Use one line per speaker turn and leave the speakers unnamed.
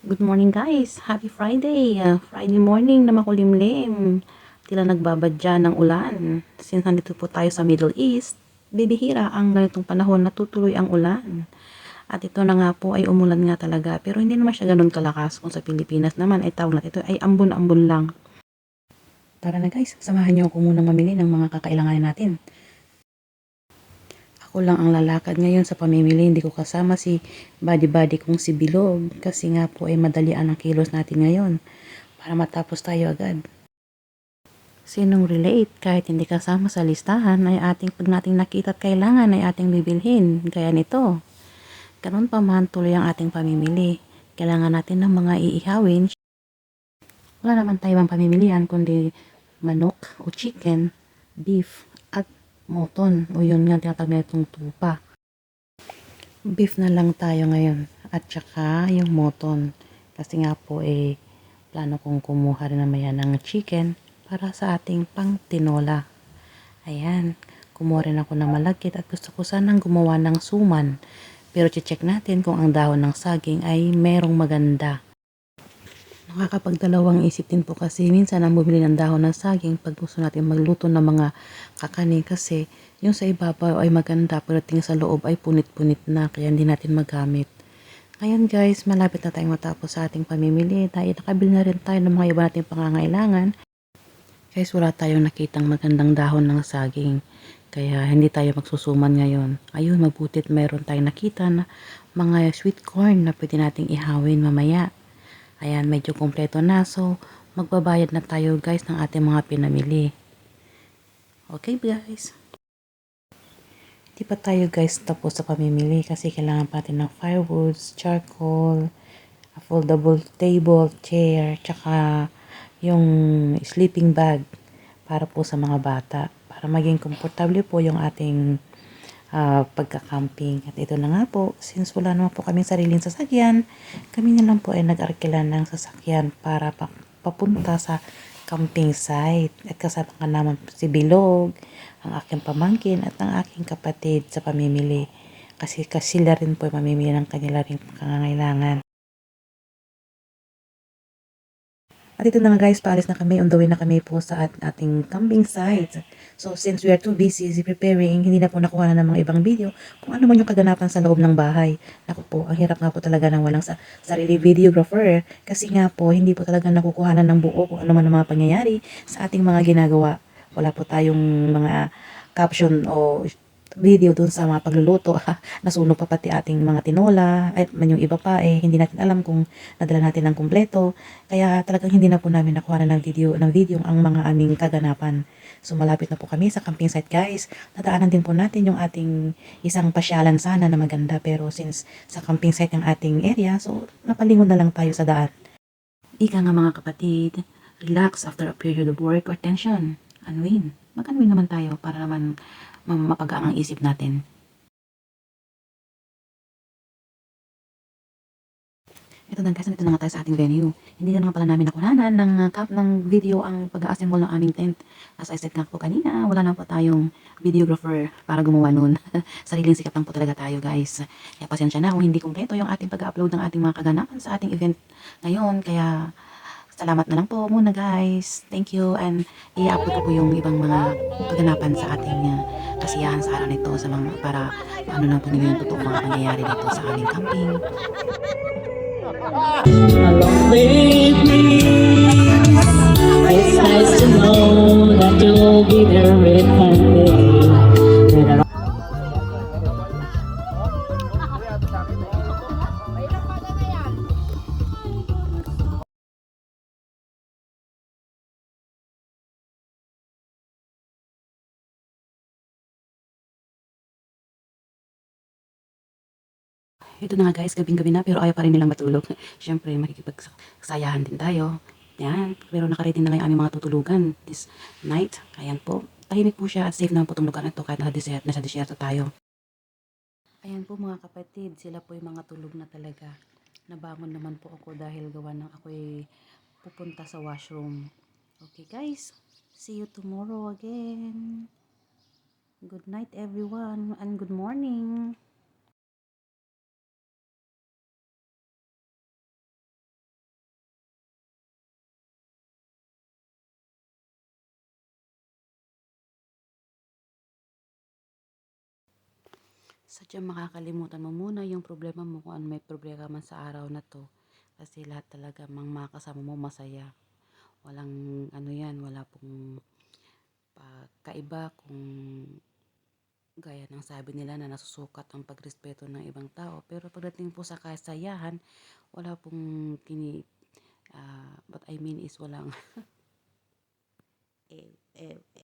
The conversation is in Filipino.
Good morning guys! Happy Friday! Friday morning na makulimlim. Tila nagbabadya ng ulan. Since nandito po tayo sa Middle East, bibihira ang ganitong panahon na tutuloy ang ulan. At ito na nga po ay umulan nga talaga. Pero hindi naman siya ganun kalakas kung sa Pilipinas naman ay tawag natin ito ay ambon-ambon lang. Tara na guys, samahan niyo ako muna mamili ng mga kakailanganin natin. Ako lang ang lalakad ngayon sa pamimili, hindi ko kasama si buddy-buddy kong si Bilog kasi nga po ay madalian ang kilos natin ngayon para matapos tayo agad. Sinong relate kahit hindi kasama sa listahan ay ating pag nating nakita at kailangan ay ating bibilhin gaya nito. Ganun pa man tuloy ang ating pamimili. Kailangan natin ng mga iihawin. Wala naman tayo bang pamimilian kundi manok o chicken, beef at moton o yun nga tinatawag na itong tupa. Beef na lang tayo ngayon at saka yung moton kasi nga po plano kong kumuha rin naman yan ng chicken para sa ating pang tinola. Ayan, kumuha rin ako ng malagkit at gusto ko sanang gumawa ng suman pero check natin kung ang dahon ng saging ay merong maganda. Nakakapagdalawang isip din po kasi minsan ang bumili ng dahon ng saging pag gusto natin magluto ng mga kakanin kasi yung sa ibabaw ay maganda pero tingin sa loob ay punit-punit na kaya hindi natin magamit. Ngayon guys, malapit na tayong matapos sa ating pamimili dahil nakabili na rin tayo ng mga iba nating pangangailangan. Guys, wala tayong nakitang magandang dahon ng saging kaya hindi tayo magsusuman ngayon. Ayun, mabutit mayroon tayong nakita na mga sweet corn na pwede nating ihawin mamaya. Ayan, medyo kompleto na. So, magbabayad na tayo guys ng ating mga pinamili. Okay guys. Di pa tayo guys tapos sa pamimili kasi kailangan pa natin ng firewoods, charcoal, a foldable table, chair, tsaka yung sleeping bag para po sa mga bata. Para maging komportable po yung ating pagka-camping. At ito na nga po, since wala naman po kaming sariling sasakyan, kami na lang po ay nag-arkila ng sasakyan para papunta sa camping site. At kasama ka naman si Bilog, ang aking pamangkin at ang aking kapatid sa pamimili. Kasi sila rin po ay mamimili ng kanila rin pangangailangan. At ito na nga guys, paalis na kami, on the way na kami po sa ating camping site. So since we are too busy preparing, hindi na po nakuha na ng mga ibang video kung ano man yung kaganapan sa loob ng bahay. Naku po, ang hirap nga po talaga ng walang sarili videographer kasi nga po hindi po talaga nakukuhanan ng buo kung ano man ang mga pangyayari sa ating mga ginagawa. Wala po tayong mga caption o video dun sa mga pagluluto. Nasunog pa pati ating mga tinola at man yung iba pa hindi natin alam kung nadala natin ng kumpleto kaya talagang hindi na po namin nakuha na ng video ang mga aming kaganapan. So malapit na po kami sa camping site guys. Nadaanan din po natin yung ating isang pasyalan sana na maganda pero since sa camping site yung ating area so napalingon na lang tayo sa daan. Ika nga mga kapatid, relax after a period of work or tension. Unwind. Mag-unwind naman tayo para naman mapagaan ang isip natin. Ito na guys, nandito na nga tayo sa ating venue. Hindi na naman pala namin nakuhanan ng video ang pag-assemble ng aming tent. As I said nga po kanina, wala na po tayong videographer para gumawa nun. Sariling sikap lang po talaga tayo guys. Kaya pasensya na kung hindi kumpleto yung ating pag-upload ng ating mga kaganapan sa ating event ngayon. Kaya salamat na lang po muna guys. Thank you and i-upload ko po yung ibang mga kaganapan sa ating kasiyahan sa araw nito sa mga para ano lang po nila yung totoo mga pangyayari dito sa aming camping.
Along with me. It's nice to know that you'll be there with me.
Ito na nga guys, gabing-gabi na pero ayaw pa rin nilang matulog. Siyempre, makikipagsayahan din tayo. Yan, pero nakaready na lang yung aming mga tutulugan this night. Ayan po, tahimik po siya at safe naman po itong lugar na ito kahit nasa desierto tayo. Ayan po mga kapatid, sila po yung mga tulog na talaga. Nabangon naman po ako dahil gawa ng ako'y pupunta sa washroom. Okay guys, see you tomorrow again. Good night everyone and good morning. Sadyang makakalimutan mo muna yung problema mo kung ano may problema man sa araw na to. Kasi lahat talaga mga makasama mo masaya. Walang ano yan, wala pong pagkaiba kung gaya ng sabi nila na nasusukat ang pagrespeto ng ibang tao. Pero pagdating po sa kasayahan, wala pong what I mean is walang